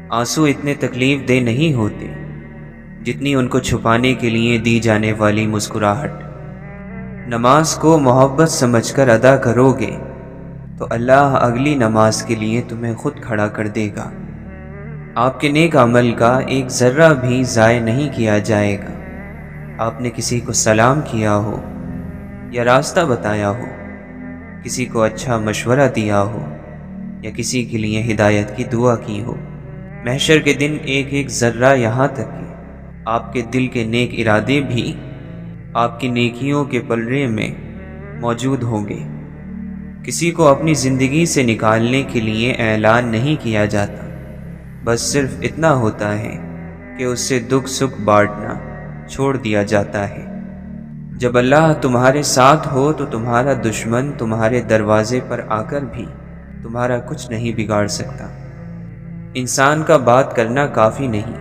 آنسو اتنے تکلیف دہ نہیں ہوتے جتنی ان کو چھپانے کے لیے دی جانے والی مسکراہٹ۔ نماز کو محبت سمجھ کر ادا کرو گے تو اللہ اگلی نماز کے لیے تمہیں خود کھڑا کر دے گا۔ آپ کے نیک عمل کا ایک ذرہ بھی ضائع نہیں کیا جائے گا۔ آپ نے کسی کو سلام کیا ہو یا راستہ بتایا ہو، کسی کو اچھا مشورہ دیا ہو یا کسی کے لیے ہدایت کی دعا کی ہو، محشر کے دن ایک ایک ذرہ، یہاں تک کہ آپ کے دل کے نیک ارادے بھی آپ کی نیکیوں کے پلڑے میں موجود ہوں گے۔ کسی کو اپنی زندگی سے نکالنے کے لیے اعلان نہیں کیا جاتا، بس صرف اتنا ہوتا ہے کہ اس سے دکھ سکھ بانٹنا چھوڑ دیا جاتا ہے۔ جب اللہ تمہارے ساتھ ہو تو تمہارا دشمن تمہارے دروازے پر آ کر بھی تمہارا کچھ نہیں بگاڑ سکتا۔ انسان کا بات کرنا کافی نہیں،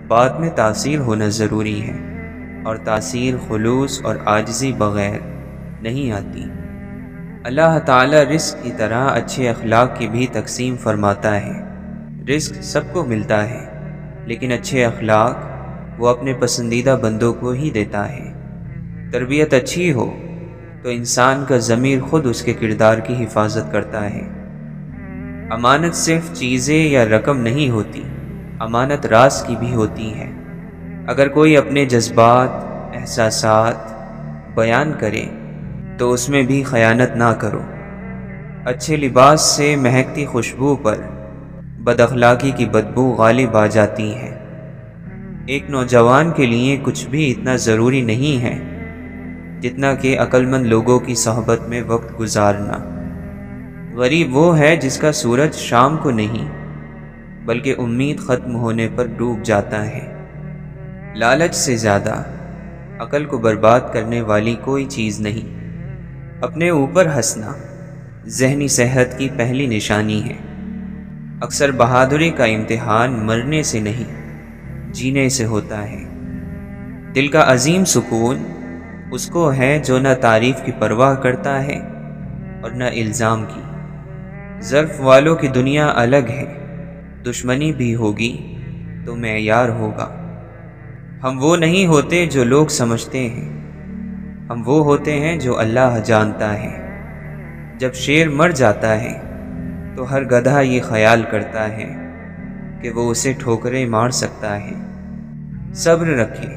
بات میں تاثیر ہونا ضروری ہے، اور تاثیر خلوص اور عاجزی بغیر نہیں آتی۔ اللہ تعالی رزق کی طرح اچھے اخلاق کی بھی تقسیم فرماتا ہے۔ رزق سب کو ملتا ہے، لیکن اچھے اخلاق وہ اپنے پسندیدہ بندوں کو ہی دیتا ہے۔ تربیت اچھی ہو تو انسان کا ضمیر خود اس کے کردار کی حفاظت کرتا ہے۔ امانت صرف چیزیں یا رقم نہیں ہوتی، امانت راز کی بھی ہوتی ہے۔ اگر کوئی اپنے جذبات، احساسات بیان کرے تو اس میں بھی خیانت نہ کرو۔ اچھے لباس سے مہکتی خوشبو پر بد اخلاقی کی بدبو غالب آ جاتی ہے۔ ایک نوجوان کے لیے کچھ بھی اتنا ضروری نہیں ہے جتنا کہ عقل مند لوگوں کی صحبت میں وقت گزارنا۔ غریب وہ ہے جس کا سورج شام کو نہیں بلکہ امید ختم ہونے پر ڈوب جاتا ہے۔ لالچ سے زیادہ عقل کو برباد کرنے والی کوئی چیز نہیں۔ اپنے اوپر ہنسنا ذہنی صحت کی پہلی نشانی ہے۔ اکثر بہادری کا امتحان مرنے سے نہیں، جینے سے ہوتا ہے۔ دل کا عظیم سکون اس کو ہے جو نہ تعریف کی پرواہ کرتا ہے اور نہ الزام کی۔ ظرف والوں کی دنیا الگ ہے، دشمنی بھی ہوگی تو معیار ہوگا۔ ہم وہ نہیں ہوتے جو لوگ سمجھتے ہیں، ہم وہ ہوتے ہیں جو اللہ جانتا ہے۔ جب شیر مر جاتا ہے تو ہر گدھا یہ خیال کرتا ہے کہ وہ اسے ٹھوکریں مار سکتا ہے۔ صبر رکھے،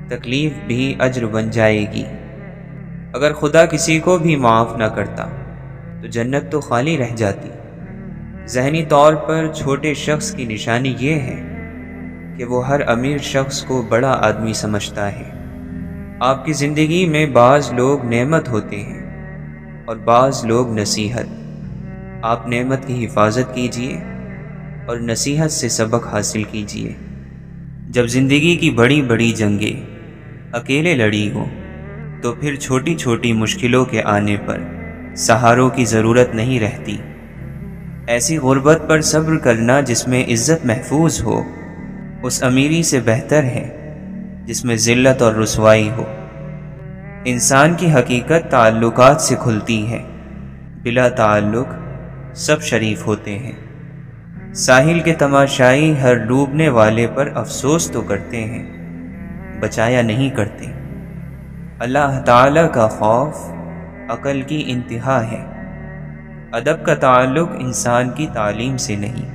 تکلیف بھی اجر بن جائے گی۔ اگر خدا کسی کو بھی معاف نہ کرتا تو جنت تو خالی رہ جاتی۔ ذہنی طور پر چھوٹے شخص کی نشانی یہ ہے کہ وہ ہر امیر شخص کو بڑا آدمی سمجھتا ہے۔ آپ کی زندگی میں بعض لوگ نعمت ہوتے ہیں اور بعض لوگ نصیحت۔ آپ نعمت کی حفاظت کیجیے اور نصیحت سے سبق حاصل کیجیے۔ جب زندگی کی بڑی بڑی جنگیں اکیلے لڑی ہو تو پھر چھوٹی چھوٹی مشکلوں کے آنے پر سہاروں کی ضرورت نہیں رہتی۔ ایسی غربت پر صبر کرنا جس میں عزت محفوظ ہو اس امیری سے بہتر ہے جس میں ذلت اور رسوائی ہو۔ انسان کی حقیقت تعلقات سے کھلتی ہے، بلا تعلق سب شریف ہوتے ہیں۔ ساحل کے تماشائی ہر ڈوبنے والے پر افسوس تو کرتے ہیں، بچایا نہیں کرتے۔ اللہ تعالی کا خوف عقل کی انتہا ہے۔ ادب کا تعلق انسان کی تعلیم سے نہیں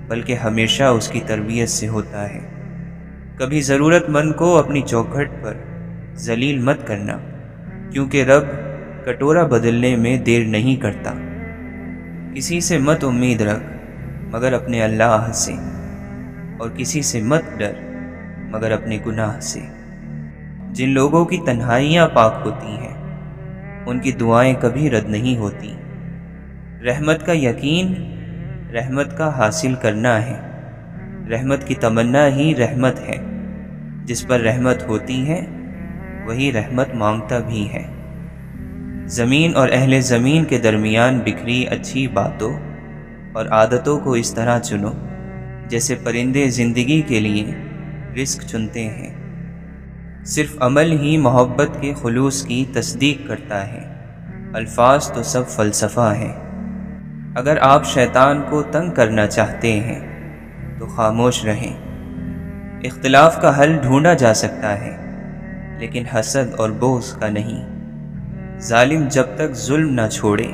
بلکہ ہمیشہ اس کی تربیت سے ہوتا ہے۔ کبھی ضرورت مند کو اپنی چوکھٹ پر ذلیل مت کرنا، کیونکہ رب کٹورا بدلنے میں دیر نہیں کرتا۔ کسی سے مت امید رکھ مگر اپنے اللہ سے، اور کسی سے مت ڈر مگر اپنے گناہ سے۔ جن لوگوں کی تنہائیاں پاک ہوتی ہیں ان کی دعائیں کبھی رد نہیں ہوتی۔ رحمت کا یقین رحمت کا حاصل کرنا ہے۔ رحمت کی تمنا ہی رحمت ہے۔ جس پر رحمت ہوتی ہے وہی رحمت مانگتا بھی ہے۔ زمین اور اہل زمین کے درمیان بکھری اچھی باتوں اور عادتوں کو اس طرح چنو جیسے پرندے زندگی کے لیے رزق چنتے ہیں۔ صرف عمل ہی محبت کے خلوص کی تصدیق کرتا ہے، الفاظ تو سب فلسفہ ہے۔ اگر آپ شیطان کو تنگ کرنا چاہتے ہیں تو خاموش رہیں۔ اختلاف کا حل ڈھونڈا جا سکتا ہے، لیکن حسد اور بغض کا نہیں۔ ظالم جب تک ظلم نہ چھوڑے،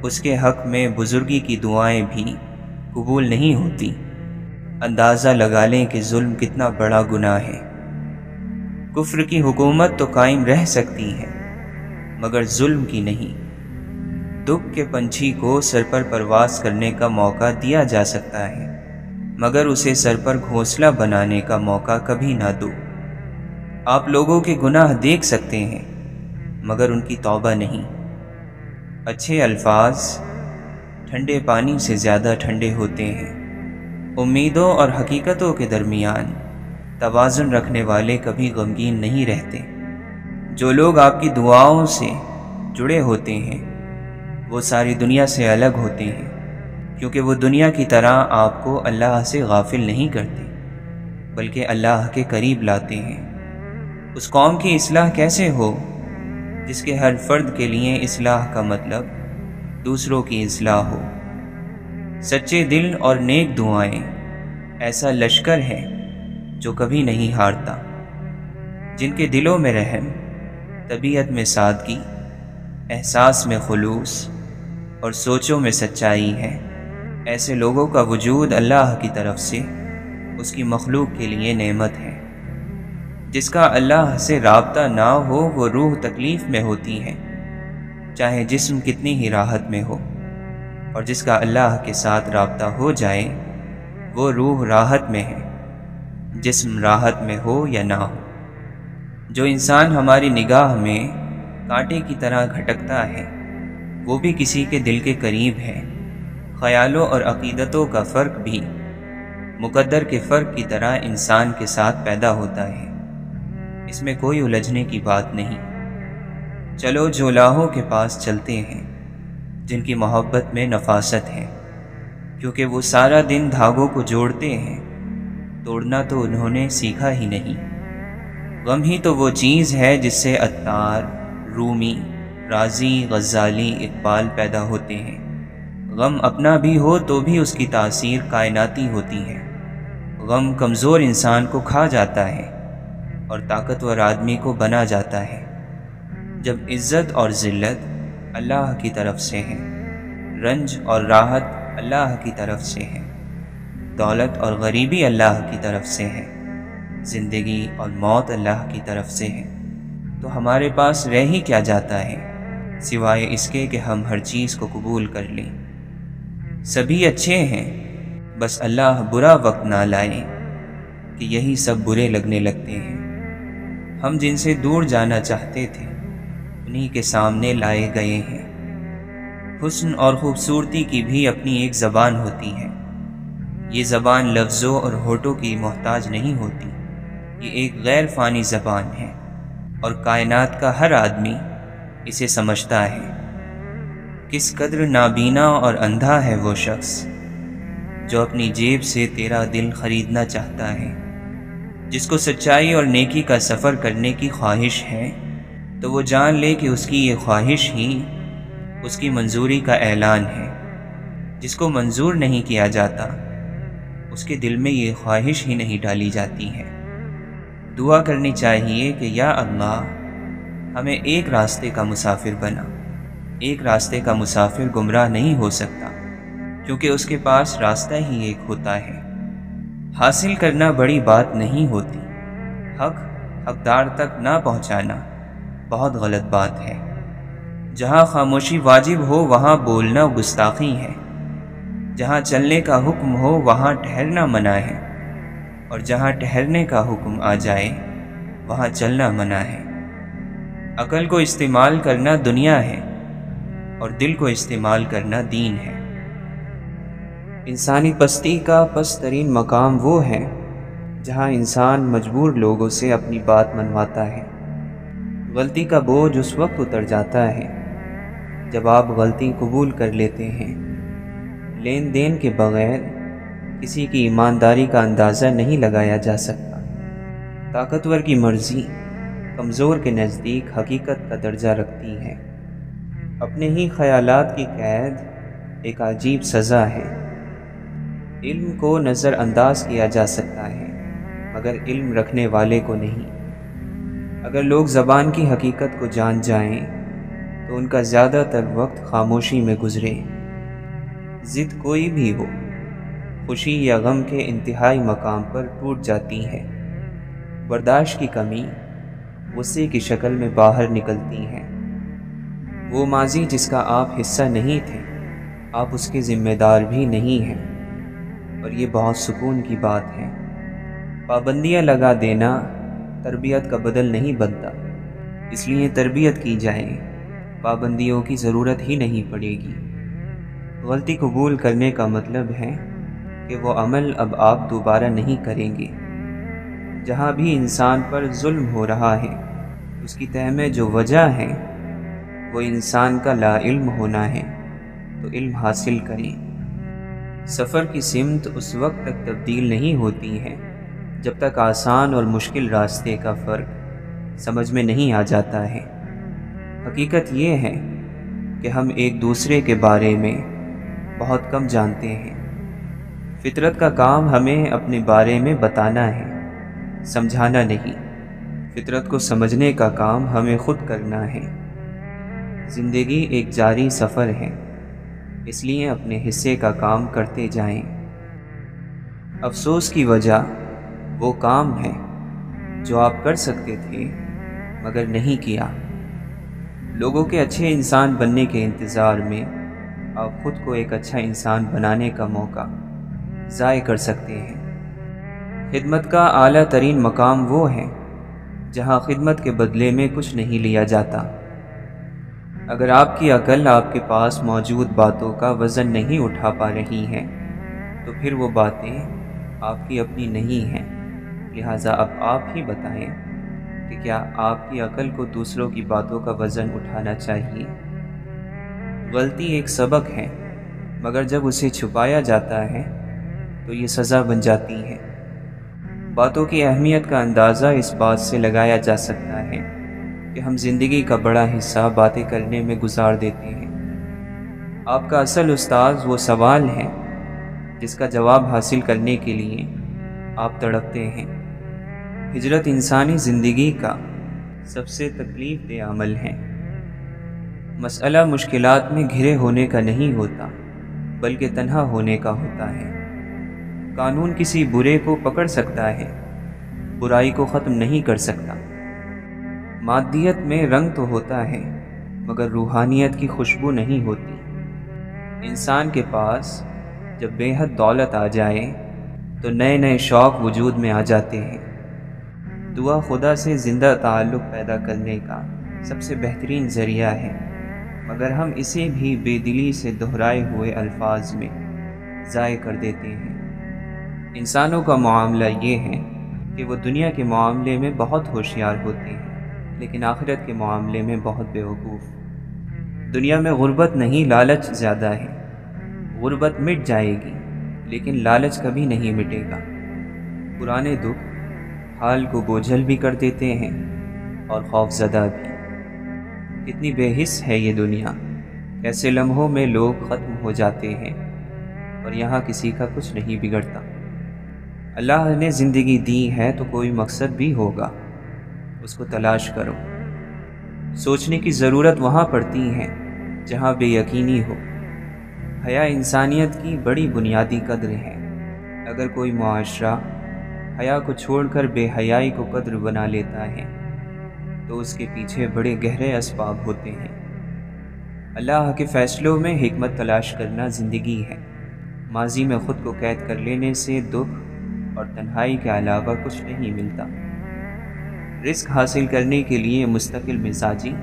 اس کے حق میں بزرگی کی دعائیں بھی قبول نہیں ہوتی۔ اندازہ لگا لیں کہ ظلم کتنا بڑا گناہ ہے۔ کفر کی حکومت تو قائم رہ سکتی ہے، مگر ظلم کی نہیں۔ دکھ کے پنچھی کو سر پر پرواز کرنے کا موقع دیا جا سکتا ہے، مگر اسے سر پر گھونسلہ بنانے کا موقع کبھی نہ دو۔ آپ لوگوں کے گناہ دیکھ سکتے ہیں، مگر ان کی توبہ نہیں۔ اچھے الفاظ ٹھنڈے پانی سے زیادہ ٹھنڈے ہوتے ہیں۔ امیدوں اور حقیقتوں کے درمیان توازن رکھنے والے کبھی غمگین نہیں رہتے۔ جو لوگ آپ کی دعاؤں سے جڑے ہوتے ہیں، وہ ساری دنیا سے الگ ہوتے ہیں، کیونکہ وہ دنیا کی طرح آپ کو اللہ سے غافل نہیں کرتے، بلکہ اللہ کے قریب لاتے ہیں۔ اس قوم کی اصلاح کیسے ہو جس کے ہر فرد کے لیے اصلاح کا مطلب دوسروں کی اصلاح ہو؟ سچے دل اور نیک دعائیں ایسا لشکر ہے جو کبھی نہیں ہارتا۔ جن کے دلوں میں رحم، طبیعت میں سادگی، احساس میں خلوص اور سوچوں میں سچائی ہے، ایسے لوگوں کا وجود اللہ کی طرف سے اس کی مخلوق کے لیے نعمت ہے۔ جس کا اللہ سے رابطہ نہ ہو وہ روح تکلیف میں ہوتی ہے، چاہے جسم کتنی ہی راحت میں ہو، اور جس کا اللہ کے ساتھ رابطہ ہو جائے وہ روح راحت میں ہے، جسم راحت میں ہو یا نہ ہو۔ جو انسان ہماری نگاہ میں کانٹے کی طرح گھٹکتا ہے، وہ بھی کسی کے دل کے قریب ہے۔ خیالوں اور عقیدتوں کا فرق بھی مقدر کے فرق کی طرح انسان کے ساتھ پیدا ہوتا ہے۔ اس میں کوئی الجھنے کی بات نہیں۔ چلو جولاہوں کے پاس چلتے ہیں جن کی محبت میں نفاست ہے، کیونکہ وہ سارا دن دھاگوں کو جوڑتے ہیں، توڑنا تو انہوں نے سیکھا ہی نہیں۔ غم ہی تو وہ چیز ہے جس سے عطار، رومی، رازی، غزالی، اقبال پیدا ہوتے ہیں۔ غم اپنا بھی ہو تو بھی اس کی تاثیر کائناتی ہوتی ہے۔ غم کمزور انسان کو کھا جاتا ہے اور طاقتور آدمی کو بنا جاتا ہے۔ جب عزت اور ذلت اللہ کی طرف سے ہے، رنج اور راحت اللہ کی طرف سے ہے، دولت اور غریبی اللہ کی طرف سے ہے، زندگی اور موت اللہ کی طرف سے ہے، تو ہمارے پاس رہ ہی کیا جاتا ہے سوائے اس کے کہ ہم ہر چیز کو قبول کر لیں۔ سبھی اچھے ہیں، بس اللہ برا وقت نہ لائے کہ یہی سب برے لگنے لگتے ہیں۔ ہم جن سے دور جانا چاہتے تھے انہی کے سامنے لائے گئے ہیں۔ حسن اور خوبصورتی کی بھی اپنی ایک زبان ہوتی ہے۔ یہ زبان لفظوں اور ہونٹوں کی محتاج نہیں ہوتی، یہ ایک غیر فانی زبان ہے، اور کائنات کا ہر آدمی اسے سمجھتا ہے۔ کس قدر نابینا اور اندھا ہے وہ شخص جو اپنی جیب سے تیرا دل خریدنا چاہتا ہے۔ جس کو سچائی اور نیکی کا سفر کرنے کی خواہش ہے تو وہ جان لے کہ اس کی یہ خواہش ہی اس کی منظوری کا اعلان ہے۔ جس کو منظور نہیں کیا جاتا اس کے دل میں یہ خواہش ہی نہیں ڈالی جاتی ہے۔ دعا کرنی چاہیے کہ یا اللہ ہمیں ایک راستے کا مسافر بنا۔ ایک راستے کا مسافر گمراہ نہیں ہو سکتا، کیونکہ اس کے پاس راستہ ہی ایک ہوتا ہے۔ حاصل کرنا بڑی بات نہیں ہوتی، حق حقدار تک نہ پہنچانا بہت غلط بات ہے۔ جہاں خاموشی واجب ہو وہاں بولنا گستاخی ہے، جہاں چلنے کا حکم ہو وہاں ٹھہرنا منع ہے، اور جہاں ٹھہرنے کا حکم آ جائے وہاں چلنا منع ہے۔ عقل کو استعمال کرنا دنیا ہے اور دل کو استعمال کرنا دین ہے۔ انسانی پستی کا پست ترین مقام وہ ہے جہاں انسان مجبور لوگوں سے اپنی بات منواتا ہے۔ غلطی کا بوجھ اس وقت اتر جاتا ہے جب آپ غلطی قبول کر لیتے ہیں۔ لین دین کے بغیر کسی کی ایمانداری کا اندازہ نہیں لگایا جا سکتا۔ طاقتور کی مرضی کمزور کے نزدیک حقیقت کا درجہ رکھتی ہے۔ اپنے ہی خیالات کی قید ایک عجیب سزا ہے۔ علم کو نظر انداز کیا جا سکتا ہے مگر علم رکھنے والے کو نہیں۔ اگر لوگ زبان کی حقیقت کو جان جائیں تو ان کا زیادہ تر وقت خاموشی میں گزرے۔ ضد کوئی بھی ہو، خوشی یا غم کے انتہائی مقام پر ٹوٹ جاتی ہے۔ برداشت کی کمی غصے کی شکل میں باہر نکلتی ہے۔ وہ ماضی جس کا آپ حصہ نہیں تھے، آپ اس کے ذمہ دار بھی نہیں ہیں، اور یہ بہت سکون کی بات ہے۔ پابندیاں لگا دینا تربیت کا بدل نہیں بنتا، اس لیے تربیت کی جائے، پابندیوں کی ضرورت ہی نہیں پڑے گی۔ غلطی قبول کرنے کا مطلب ہے کہ وہ عمل اب آپ دوبارہ نہیں کریں گے۔ جہاں بھی انسان پر ظلم ہو رہا ہے، اس کی تہ میں جو وجہ ہے وہ انسان کا لا علم ہونا ہے، تو علم حاصل کریں۔ سفر کی سمت اس وقت تک تبدیل نہیں ہوتی ہے جب تک آسان اور مشکل راستے کا فرق سمجھ میں نہیں آ جاتا ہے۔ حقیقت یہ ہے کہ ہم ایک دوسرے کے بارے میں بہت کم جانتے ہیں۔ فطرت کا کام ہمیں اپنے بارے میں بتانا ہے، سمجھانا نہیں۔ فطرت کو سمجھنے کا کام ہمیں خود کرنا ہے۔ زندگی ایک جاری سفر ہے، اس لیے اپنے حصے کا کام کرتے جائیں۔ افسوس کی وجہ وہ کام ہے جو آپ کر سکتے تھے مگر نہیں کیا۔ لوگوں کے اچھے انسان بننے کے انتظار میں آپ خود کو ایک اچھا انسان بنانے کا موقع ضائع کر سکتے ہیں۔ خدمت کا اعلیٰ ترین مقام وہ ہے جہاں خدمت کے بدلے میں کچھ نہیں لیا جاتا۔ اگر آپ کی عقل آپ کے پاس موجود باتوں کا وزن نہیں اٹھا پا رہی ہے تو پھر وہ باتیں آپ کی اپنی نہیں ہیں۔ لہٰذا اب آپ ہی بتائیں کہ کیا آپ کی عقل کو دوسروں کی باتوں کا وزن اٹھانا چاہیے؟ غلطی ایک سبق ہے، مگر جب اسے چھپایا جاتا ہے تو یہ سزا بن جاتی ہے۔ باتوں کی اہمیت کا اندازہ اس بات سے لگایا جا سکتا ہے کہ ہم زندگی کا بڑا حصہ باتیں کرنے میں گزار دیتے ہیں۔ آپ کا اصل استاذ وہ سوال ہے جس کا جواب حاصل کرنے کے لیے آپ تڑپتے ہیں۔ ہجرت انسانی زندگی کا سب سے تکلیف دہ عمل ہے۔ مسئلہ مشکلات میں گھرے ہونے کا نہیں ہوتا بلکہ تنہا ہونے کا ہوتا ہے۔ قانون کسی برے کو پکڑ سکتا ہے، برائی کو ختم نہیں کر سکتا۔ مادیت میں رنگ تو ہوتا ہے مگر روحانیت کی خوشبو نہیں ہوتی۔ انسان کے پاس جب بے حد دولت آ جائے تو نئے نئے شوق وجود میں آ جاتے ہیں۔ دعا خدا سے زندہ تعلق پیدا کرنے کا سب سے بہترین ذریعہ ہے، مگر ہم اسے بھی بے دلی سے دہرائے ہوئے الفاظ میں ضائع کر دیتے ہیں۔ انسانوں کا معاملہ یہ ہے کہ وہ دنیا کے معاملے میں بہت ہوشیار ہوتے ہیں لیکن آخرت کے معاملے میں بہت بیوقوف۔ دنیا میں غربت نہیں، لالچ زیادہ ہے۔ غربت مٹ جائے گی لیکن لالچ کبھی نہیں مٹے گا۔ پرانے دکھ حال کو بوجھل بھی کر دیتے ہیں اور خوف زدہ بھی۔ کتنی بے حس ہے یہ دنیا، کیسے لمحوں میں لوگ ختم ہو جاتے ہیں اور یہاں کسی کا کچھ نہیں بگڑتا۔ اللہ نے زندگی دی ہے تو کوئی مقصد بھی ہوگا، اس کو تلاش کرو۔ سوچنے کی ضرورت وہاں پڑتی ہے جہاں بے یقینی ہو۔ حیا انسانیت کی بڑی بنیادی قدر ہے۔ اگر کوئی معاشرہ حیا کو چھوڑ کر بے حیائی کو قدر بنا لیتا ہے تو اس کے پیچھے بڑے گہرے اسباب ہوتے ہیں۔ اللہ کے فیصلوں میں حکمت تلاش کرنا زندگی ہے۔ ماضی میں خود کو قید کر لینے سے دکھ اور تنہائی کے علاوہ کچھ نہیں ملتا۔ رزق حاصل کرنے کے لیے مستقل مزاجی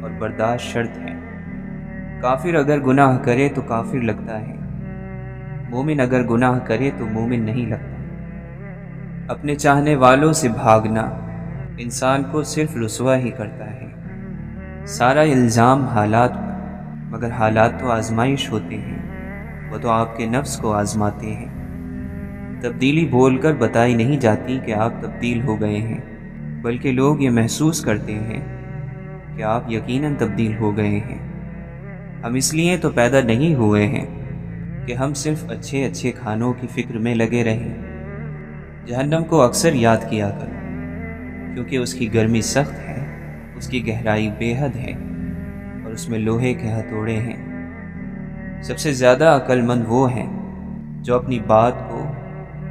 اور برداشت شرط ہے۔ کافر اگر گناہ کرے تو کافر لگتا ہے، مومن اگر گناہ کرے تو مومن نہیں لگتا۔ اپنے چاہنے والوں سے بھاگنا انسان کو صرف رسوا ہی کرتا ہے۔ سارا الزام حالات پر، مگر حالات تو آزمائش ہوتے ہیں، وہ تو آپ کے نفس کو آزماتے ہیں۔ تبدیلی بول کر بتائی نہیں جاتی کہ آپ تبدیل ہو گئے ہیں، بلکہ لوگ یہ محسوس کرتے ہیں کہ آپ یقیناً تبدیل ہو گئے ہیں۔ ہم اس لیے تو پیدا نہیں ہوئے ہیں کہ ہم صرف اچھے اچھے کھانوں کی فکر میں لگے رہیں۔ جہنم کو اکثر یاد کیا کرو، کیونکہ اس کی گرمی سخت ہے، اس کی گہرائی بے حد ہے، اور اس میں لوہے کے ہتھوڑے ہیں۔ سب سے زیادہ عقل مند وہ ہیں جو اپنی بات کو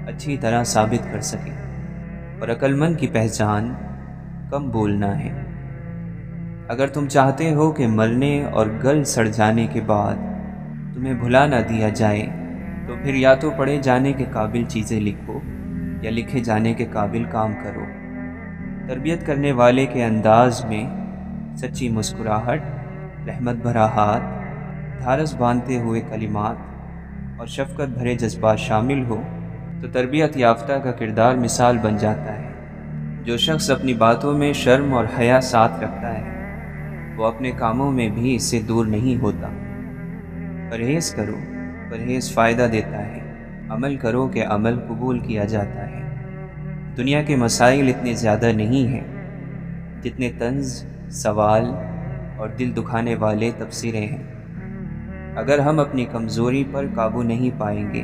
اچھی طرح ثابت کر سکیں، اور عقل مند کی پہچان کم بولنا ہے۔ اگر تم چاہتے ہو کہ مرنے اور گل سڑ جانے کے بعد تمہیں بھلا نہ دیا جائے، تو پھر یا تو پڑھے جانے کے قابل چیزیں لکھو یا لکھے جانے کے قابل کام کرو۔ تربیت کرنے والے کے انداز میں سچی مسکراہٹ، رحمت بھرا ہاتھ، دھارس باندھتے ہوئے کلمات اور شفقت بھرے جذبات شامل ہو تو تربیت یافتہ کا کردار مثال بن جاتا ہے۔ جو شخص اپنی باتوں میں شرم اور حیا ساتھ رکھتا ہے، وہ اپنے کاموں میں بھی اس سے دور نہیں ہوتا۔ پرہیز کرو، پرہیز فائدہ دیتا ہے، عمل کرو کہ عمل قبول کیا جاتا ہے۔ دنیا کے مسائل اتنے زیادہ نہیں ہیں جتنے طنز، سوال اور دل دکھانے والے تبصرے ہیں۔ اگر ہم اپنی کمزوری پر قابو نہیں پائیں گے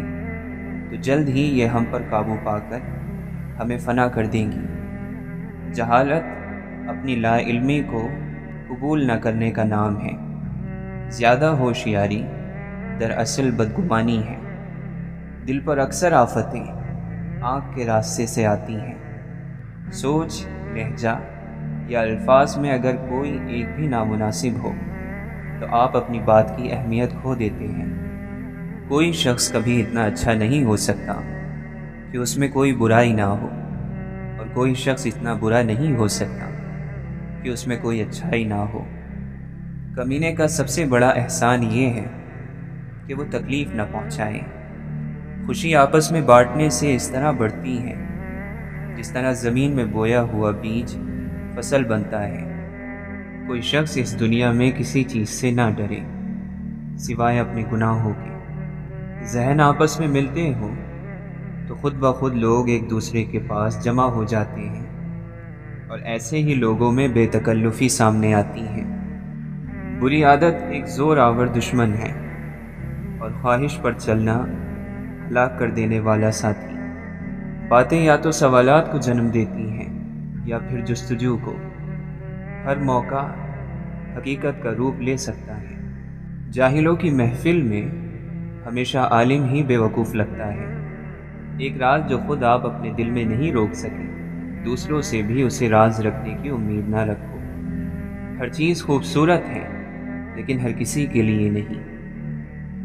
تو جلد ہی یہ ہم پر قابو پا کر ہمیں فنا کر دیں گی۔ جہالت اپنی لا علمی کو قبول نہ کرنے کا نام ہے۔ زیادہ ہوشیاری دراصل بدگمانی ہے۔ دل پر اکثر آفتیں آنکھ کے راستے سے آتی ہیں۔ سوچ، لہجہ یا الفاظ میں اگر کوئی ایک بھی نامناسب ہو تو آپ اپنی بات کی اہمیت کھو دیتے ہیں۔ کوئی شخص کبھی اتنا اچھا نہیں ہو سکتا کہ اس میں کوئی برائی نہ ہو، اور کوئی شخص اتنا برا نہیں ہو سکتا کہ اس میں کوئی اچھائی نہ ہو۔ کمینے کا سب سے بڑا احسان یہ ہے کہ وہ تکلیف نہ پہنچائیں۔ خوشی آپس میں بانٹنے سے اس طرح بڑھتی ہے جس طرح زمین میں بویا ہوا بیج فصل بنتا ہے۔ کوئی شخص اس دنیا میں کسی چیز سے نہ ڈرے سوائے اپنے گناہوں کے۔ ذہن آپس میں ملتے ہوں تو خود بخود لوگ ایک دوسرے کے پاس جمع ہو جاتے ہیں، اور ایسے ہی لوگوں میں بے تکلفی سامنے آتی ہے۔ بری عادت ایک زور آور دشمن ہے، اور خواہش پر چلنا ہلاک کر دینے والا ساتھی۔ باتیں یا تو سوالات کو جنم دیتی ہیں یا پھر جستجو کو۔ ہر موقع حقیقت کا روپ لے سکتا ہے۔ جاہلوں کی محفل میں ہمیشہ عالم ہی بے وقوف لگتا ہے۔ ایک راز جو خود آپ اپنے دل میں نہیں روک سکے، دوسروں سے بھی اسے راز رکھنے کی امید نہ رکھو۔ ہر چیز خوبصورت ہے لیکن ہر کسی کے لیے نہیں۔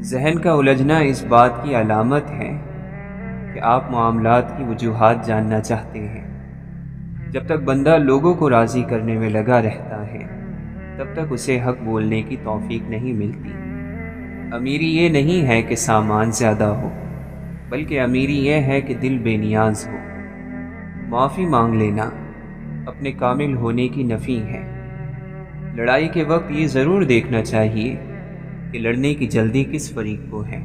ذہن کا الجھنا اس بات کی علامت ہے کہ آپ معاملات کی وجوہات جاننا چاہتے ہیں۔ جب تک بندہ لوگوں کو راضی کرنے میں لگا رہتا ہے، تب تک اسے حق بولنے کی توفیق نہیں ملتی۔ امیری یہ نہیں ہے کہ سامان زیادہ ہو، بلکہ امیری یہ ہے کہ دل بے نیاز ہو۔ معافی مانگ لینا اپنے کامل ہونے کی نفی ہے۔ لڑائی کے وقت یہ ضرور دیکھنا چاہیے کہ لڑنے کی جلدی کس فریق کو ہے۔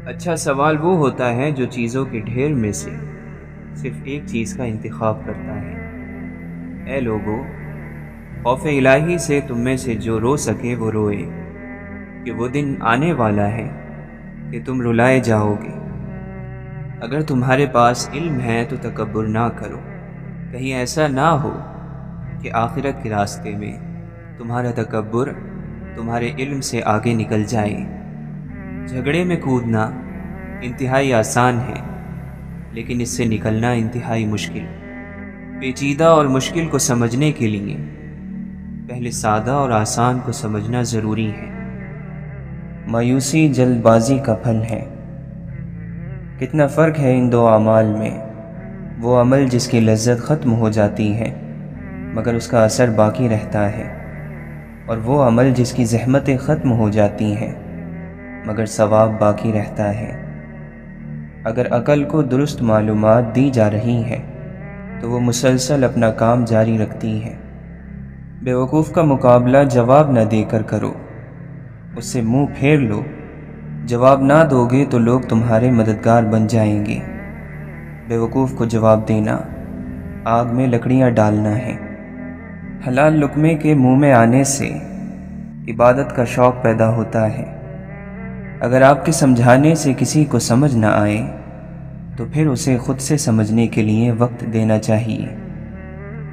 اچھا سوال وہ ہوتا ہے جو چیزوں کے ڈھیر میں سے صرف ایک چیز کا انتخاب کرتا ہے۔ اے لوگو، خوف الہی سے تم میں سے جو رو سکے وہ روئے، کہ وہ دن آنے والا ہے کہ تم رلائے جاؤ گے۔ اگر تمہارے پاس علم ہے تو تکبر نہ کرو، کہیں ایسا نہ ہو کہ آخرت کے راستے میں تمہارا تکبر تمہارے علم سے آگے نکل جائے۔ جھگڑے میں کودنا انتہائی آسان ہے، لیکن اس سے نکلنا انتہائی مشکل۔ پیچیدہ اور مشکل کو سمجھنے کے لیے پہلے سادہ اور آسان کو سمجھنا ضروری ہے۔ مایوسی جلد بازی کا پھل ہے۔ کتنا فرق ہے ان دو اعمال میں، وہ عمل جس کی لذت ختم ہو جاتی ہے مگر اس کا اثر باقی رہتا ہے، اور وہ عمل جس کی زحمتیں ختم ہو جاتی ہیں مگر ثواب باقی رہتا ہے۔ اگر عقل کو درست معلومات دی جا رہی ہے تو وہ مسلسل اپنا کام جاری رکھتی ہے۔ بے وقوف کا مقابلہ جواب نہ دے کر کرو، اس سے منہ پھیر لو۔ جواب نہ دو گے تو لوگ تمہارے مددگار بن جائیں گے۔ بے وقوف کو جواب دینا آگ میں لکڑیاں ڈالنا ہے۔ حلال لقمے کے منہ میں آنے سے عبادت کا شوق پیدا ہوتا ہے۔ اگر آپ کے سمجھانے سے کسی کو سمجھ نہ آئے تو پھر اسے خود سے سمجھنے کے لیے وقت دینا چاہیے۔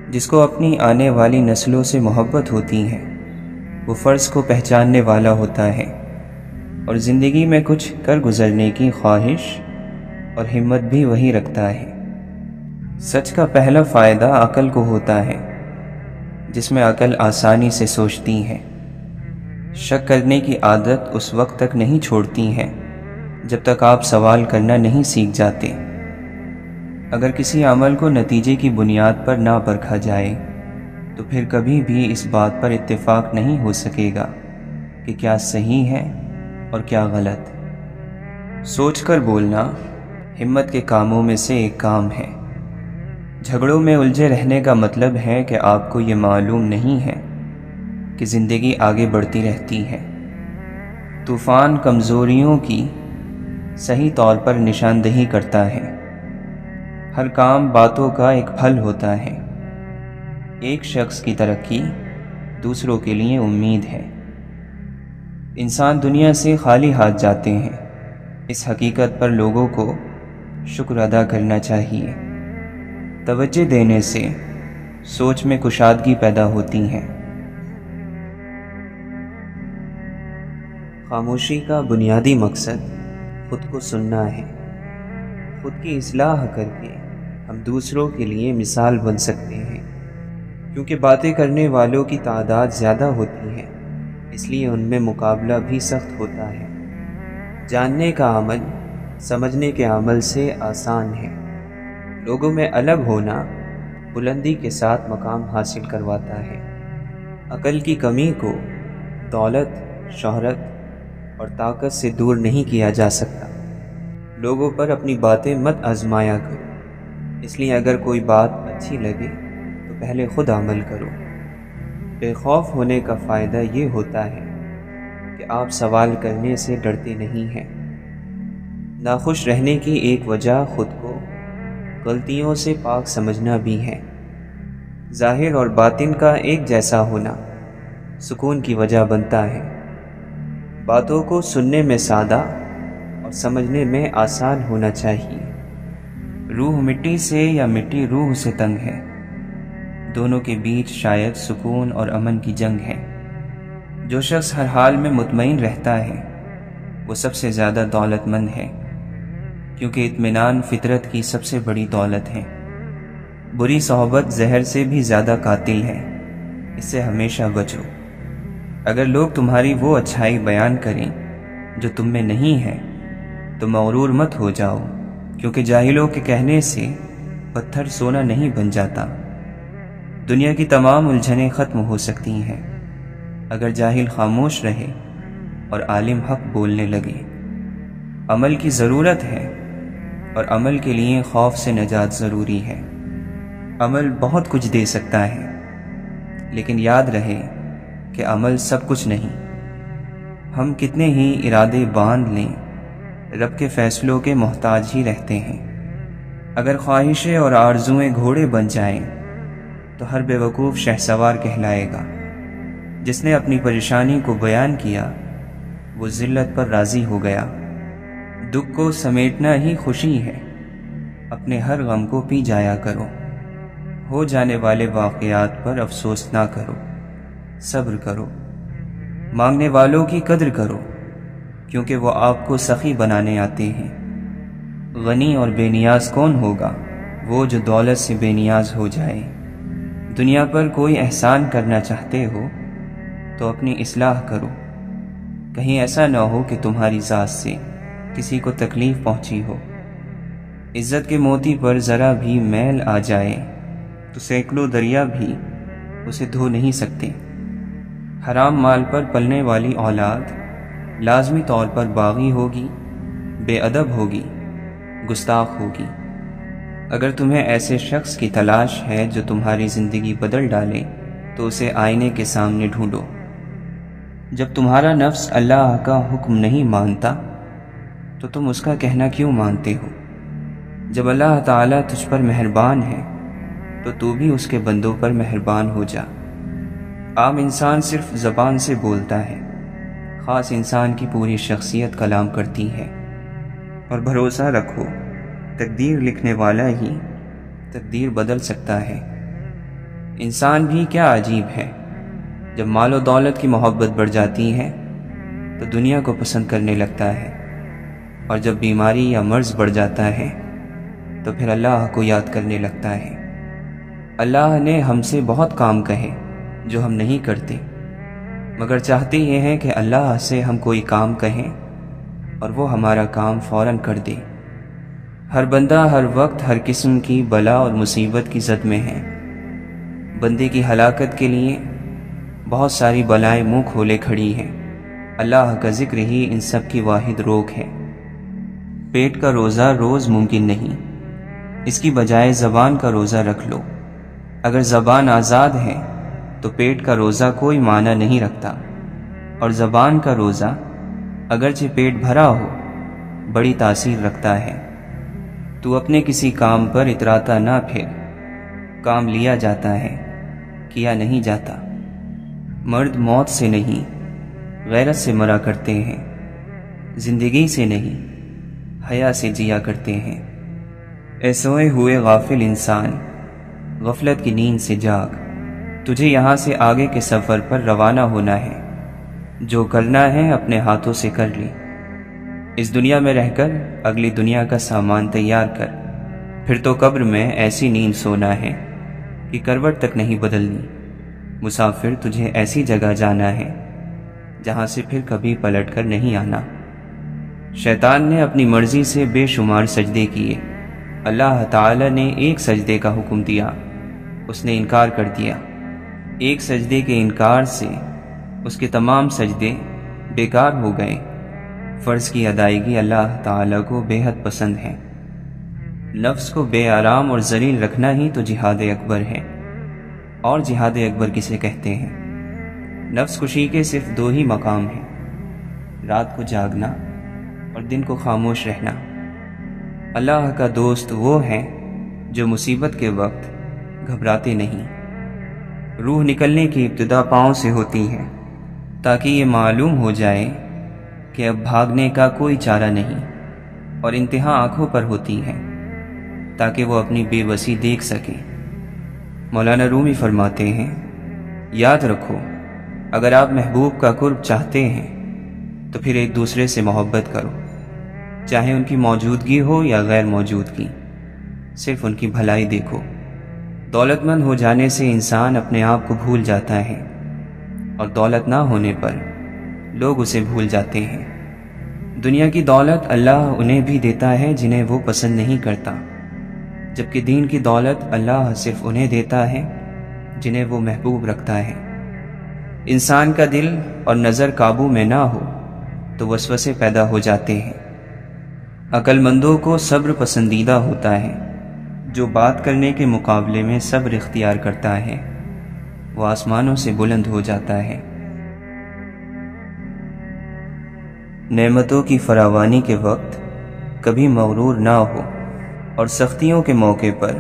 جس کو اپنی آنے والی نسلوں سے محبت ہوتی ہے وہ فرض کو پہچاننے والا ہوتا ہے اور زندگی میں کچھ کر گزرنے کی خواہش اور ہمت بھی وہی رکھتا ہے۔ سچ کا پہلا فائدہ عقل کو ہوتا ہے، جس میں عقل آسانی سے سوچتی ہے۔ شک کرنے کی عادت اس وقت تک نہیں چھوڑتی ہے جب تک آپ سوال کرنا نہیں سیکھ جاتے۔ اگر کسی عمل کو نتیجے کی بنیاد پر نہ پرکھا جائے تو پھر کبھی بھی اس بات پر اتفاق نہیں ہو سکے گا کہ کیا صحیح ہے اور کیا غلط۔ سوچ کر بولنا ہمت کے کاموں میں سے ایک کام ہے۔ جھگڑوں میں الجھے رہنے کا مطلب ہے کہ آپ کو یہ معلوم نہیں ہے کہ زندگی آگے بڑھتی رہتی ہے۔ طوفان کمزوریوں کی صحیح طور پر نشاندہی کرتا ہے۔ ہر کام باتوں کا ایک پھل ہوتا ہے۔ ایک شخص کی ترقی دوسروں کے لیے امید ہے۔ انسان دنیا سے خالی ہاتھ جاتے ہیں۔ اس حقیقت پر لوگوں کو شکر ادا کرنا چاہیے۔ توجہ دینے سے سوچ میں کشادگی پیدا ہوتی ہے۔ خاموشی کا بنیادی مقصد خود کو سننا ہے۔ خود کی اصلاح کر کے ہم دوسروں کے لیے مثال بن سکتے ہیں، کیونکہ باتیں کرنے والوں کی تعداد زیادہ ہوتی ہے، اس لیے ان میں مقابلہ بھی سخت ہوتا ہے۔ جاننے کا عمل سمجھنے کے عمل سے آسان ہے۔ لوگوں میں الگ ہونا بلندی کے ساتھ مقام حاصل کرواتا ہے۔ عقل کی کمی کو دولت، شہرت اور طاقت سے دور نہیں کیا جا سکتا۔ لوگوں پر اپنی باتیں مت آزمایا کرو، اس لیے اگر کوئی بات اچھی لگے تو پہلے خود عمل کرو۔ بے خوف ہونے کا فائدہ یہ ہوتا ہے کہ آپ سوال کرنے سے ڈرتے نہیں ہیں۔ ناخوش رہنے کی ایک وجہ خود کو غلطیوں سے پاک سمجھنا بھی ہے۔ ظاہر اور باطن کا ایک جیسا ہونا سکون کی وجہ بنتا ہے۔ باتوں کو سننے میں سادہ اور سمجھنے میں آسان ہونا چاہیے۔ روح مٹی سے یا مٹی روح سے تنگ ہے، دونوں کے بیچ شاید سکون اور امن کی جنگ ہے۔ جو شخص ہر حال میں مطمئن رہتا ہے وہ سب سے زیادہ دولت مند ہے، کیونکہ اطمینان فطرت کی سب سے بڑی دولت ہے۔ بری صحبت زہر سے بھی زیادہ قاتل ہے، اس سے ہمیشہ بچو۔ اگر لوگ تمہاری وہ اچھائی بیان کریں جو تم میں نہیں ہے تو مغرور مت ہو جاؤ، کیونکہ جاہلوں کے کہنے سے پتھر سونا نہیں بن جاتا۔ دنیا کی تمام الجھنیں ختم ہو سکتی ہیں اگر جاہل خاموش رہے اور عالم حق بولنے لگے۔ عمل کی ضرورت ہے اور عمل کے لیے خوف سے نجات ضروری ہے۔ عمل بہت کچھ دے سکتا ہے، لیکن یاد رہے کہ عمل سب کچھ نہیں۔ ہم کتنے ہی ارادے باندھ لیں، رب کے فیصلوں کے محتاج ہی رہتے ہیں۔ اگر خواہشیں اور آرزوئیں گھوڑے بن جائیں تو ہر بے وقوف شہسوار کہلائے گا۔ جس نے اپنی پریشانی کو بیان کیا وہ ذلت پر راضی ہو گیا۔ دکھ کو سمیٹنا ہی خوشی ہے، اپنے ہر غم کو پی جایا کرو۔ ہو جانے والے واقعات پر افسوس نہ کرو، صبر کرو۔ مانگنے والوں کی قدر کرو، کیونکہ وہ آپ کو سخی بنانے آتے ہیں۔ غنی اور بے نیاز کون ہوگا؟ وہ جو دولت سے بے نیاز ہو جائے۔ دنیا پر کوئی احسان کرنا چاہتے ہو تو اپنی اصلاح کرو، کہیں ایسا نہ ہو کہ تمہاری ذات سے کسی کو تکلیف پہنچی ہو۔ عزت کے موتی پر ذرا بھی میل آ جائے تو سینکڑوں دریا بھی اسے دھو نہیں سکتے۔ حرام مال پر پلنے والی اولاد لازمی طور پر باغی ہوگی، بے ادب ہوگی، گستاخ ہوگی۔ اگر تمہیں ایسے شخص کی تلاش ہے جو تمہاری زندگی بدل ڈالے تو اسے آئینے کے سامنے ڈھونڈو۔ جب تمہارا نفس اللہ کا حکم نہیں مانتا تو تم اس کا کہنا کیوں مانتے ہو؟ جب اللہ تعالیٰ تجھ پر مہربان ہے تو تو بھی اس کے بندوں پر مہربان ہو جا۔ عام انسان صرف زبان سے بولتا ہے، خاص انسان کی پوری شخصیت کلام کرتی ہے۔ اور بھروسہ رکھو، تقدیر لکھنے والا ہی تقدیر بدل سکتا ہے۔ انسان بھی کیا عجیب ہے، جب مال و دولت کی محبت بڑھ جاتی ہے تو دنیا کو پسند کرنے لگتا ہے، اور جب بیماری یا مرض بڑھ جاتا ہے تو پھر اللہ کو یاد کرنے لگتا ہے۔ اللہ نے ہم سے بہت کام کہے جو ہم نہیں کرتے، مگر چاہتے یہ ہیں کہ اللہ سے ہم کوئی کام کہیں اور وہ ہمارا کام فوراً کر دے۔ ہر بندہ ہر وقت ہر قسم کی بلا اور مصیبت کی زد میں ہے۔ بندے کی ہلاکت کے لیے بہت ساری بلائیں منہ کھولے کھڑی ہیں، اللہ کا ذکر ہی ان سب کی واحد روک ہے۔ پیٹ کا روزہ روز ممکن نہیں، اس کی بجائے زبان کا روزہ رکھ لو۔ اگر زبان آزاد ہے تو پیٹ کا روزہ کوئی معنی نہیں رکھتا، اور زبان کا روزہ اگرچہ پیٹ بھرا ہو بڑی تاثیر رکھتا ہے۔ تو اپنے کسی کام پر اتراتا نہ پھر، کام لیا جاتا ہے، کیا نہیں جاتا۔ مرد موت سے نہیں غیرت سے مرا کرتے ہیں، زندگی سے نہیں حیا سے جیا کرتے ہیں۔ اے سوئے ہوئے غافل انسان، غفلت کی نیند سے جاگ، تجھے یہاں سے آگے کے سفر پر روانہ ہونا ہے۔ جو کرنا ہے اپنے ہاتھوں سے کر لی، اس دنیا میں رہ کر اگلی دنیا کا سامان تیار کر، پھر تو قبر میں ایسی نیند سونا ہے کہ کروٹ تک نہیں بدلنی۔ مسافر تجھے ایسی جگہ جانا ہے جہاں سے پھر کبھی پلٹ کر نہیں آنا۔ شیطان نے اپنی مرضی سے بے شمار سجدے کیے، اللہ تعالی نے ایک سجدے کا حکم دیا، اس نے انکار کر دیا۔ ایک سجدے کے انکار سے اس کے تمام سجدے بیکار ہو گئے۔ فرض کی ادائیگی اللہ تعالی کو بے حد پسند ہے۔ نفس کو بے آرام اور ذلیل رکھنا ہی تو جہاد اکبر ہے۔ اور جہاد اکبر کسے کہتے ہیں؟ نفس کشی کے صرف دو ہی مقام ہیں، رات کو جاگنا اور دن کو خاموش رہنا۔ اللہ کا دوست وہ ہے جو مصیبت کے وقت گھبراتے نہیں۔ روح نکلنے کی ابتدا پاؤں سے ہوتی ہے، تاکہ یہ معلوم ہو جائے کہ اب بھاگنے کا کوئی چارہ نہیں، اور انتہا آنکھوں پر ہوتی ہے تاکہ وہ اپنی بے بسی دیکھ سکے۔ مولانا رومی فرماتے ہیں، یاد رکھو، اگر آپ محبوب کا قرب چاہتے ہیں تو پھر ایک دوسرے سے محبت کرو، چاہے ان کی موجودگی ہو یا غیر موجودگی، صرف ان کی بھلائی دیکھو۔ دولت مند ہو جانے سے انسان اپنے آپ کو بھول جاتا ہے، اور دولت نہ ہونے پر لوگ اسے بھول جاتے ہیں۔ دنیا کی دولت اللہ انہیں بھی دیتا ہے جنہیں وہ پسند نہیں کرتا، جبکہ دین کی دولت اللہ صرف انہیں دیتا ہے جنہیں وہ محبوب رکھتا ہے۔ انسان کا دل اور نظر قابو میں نہ ہو تو وسوسے پیدا ہو جاتے ہیں۔ عقل مندوں کو صبر پسندیدہ ہوتا ہے۔ جو بات کرنے کے مقابلے میں صبر اختیار کرتا ہے وہ آسمانوں سے بلند ہو جاتا ہے۔ نعمتوں کی فراوانی کے وقت کبھی مغرور نہ ہو، اور سختیوں کے موقع پر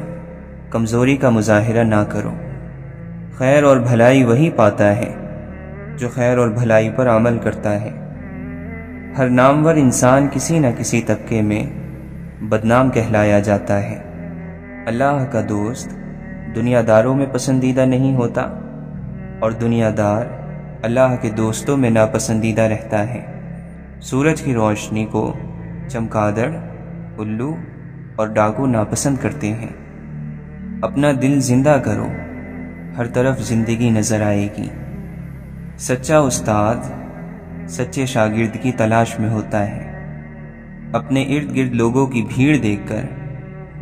کمزوری کا مظاہرہ نہ کرو۔ خیر اور بھلائی وہی پاتا ہے جو خیر اور بھلائی پر عمل کرتا ہے۔ ہر نامور انسان کسی نہ کسی طبقے میں بدنام کہلایا جاتا ہے۔ اللہ کا دوست دنیا داروں میں پسندیدہ نہیں ہوتا، اور دنیا دار اللہ کے دوستوں میں ناپسندیدہ رہتا ہے۔ سورج کی روشنی کو چمگادڑ، الو اور ڈاکو ناپسند کرتے ہیں۔ اپنا دل زندہ کرو، ہر طرف زندگی نظر آئے گی۔ سچا استاد سچے شاگرد کی تلاش میں ہوتا ہے۔ اپنے ارد گرد لوگوں کی بھیڑ دیکھ کر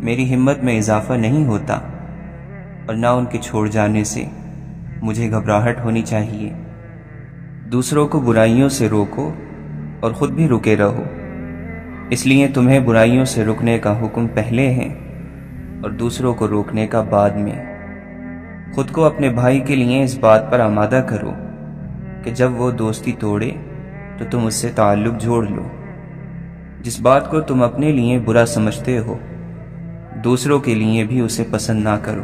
میری ہمت میں اضافہ نہیں ہوتا، اور نہ ان کے چھوڑ جانے سے مجھے گھبراہٹ ہونی چاہیے۔ دوسروں کو برائیوں سے روکو اور خود بھی رکے رہو، اس لیے تمہیں برائیوں سے رکنے کا حکم پہلے ہے اور دوسروں کو روکنے کا بعد میں۔ خود کو اپنے بھائی کے لیے اس بات پر آمادہ کرو کہ جب وہ دوستی توڑے تو تم اس سے تعلق جوڑ لو۔ جس بات کو تم اپنے لیے برا سمجھتے ہو دوسروں کے لیے بھی اسے پسند نہ کرو۔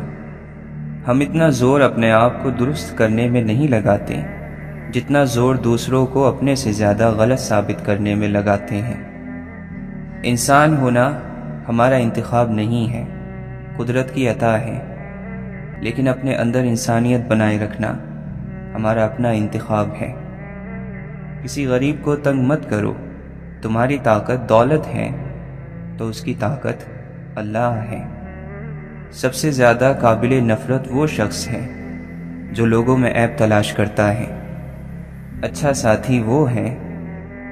ہم اتنا زور اپنے آپ کو درست کرنے میں نہیں لگاتے جتنا زور دوسروں کو اپنے سے زیادہ غلط ثابت کرنے میں لگاتے ہیں۔ انسان ہونا ہمارا انتخاب نہیں ہے، قدرت کی عطا ہے، لیکن اپنے اندر انسانیت بنائے رکھنا ہمارا اپنا انتخاب ہے۔ کسی غریب کو تنگ مت کرو، تمہاری طاقت دولت ہے تو اس کی طاقت اللہ ہے۔ سب سے زیادہ قابل نفرت وہ شخص ہے جو لوگوں میں عیب تلاش کرتا ہے۔ اچھا ساتھی وہ ہے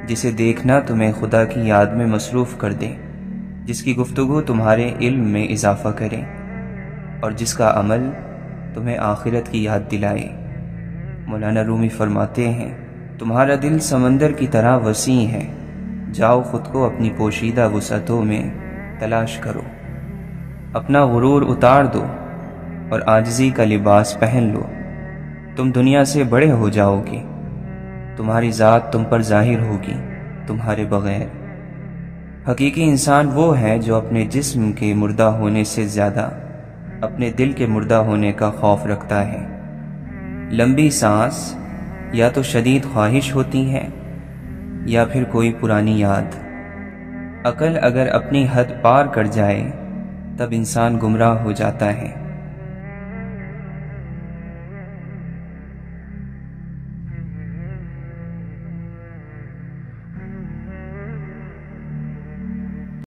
جسے دیکھنا تمہیں خدا کی یاد میں مصروف کر دے، جس کی گفتگو تمہارے علم میں اضافہ کرے اور جس کا عمل تمہیں آخرت کی یاد دلائے۔ مولانا رومی فرماتے ہیں، تمہارا دل سمندر کی طرح وسیع ہے، جاؤ خود کو اپنی پوشیدہ وسعتوں میں تلاش کرو، اپنا غرور اتار دو اور عاجزی کا لباس پہن لو، تم دنیا سے بڑے ہو جاؤ گے، تمہاری ذات تم پر ظاہر ہوگی تمہارے بغیر۔ حقیقی انسان وہ ہے جو اپنے جسم کے مردہ ہونے سے زیادہ اپنے دل کے مردہ ہونے کا خوف رکھتا ہے۔ لمبی سانس یا تو شدید خواہش ہوتی ہے یا پھر کوئی پرانی یاد۔ عقل اگر اپنی حد پار کر جائے تب انسان گمراہ ہو جاتا ہے۔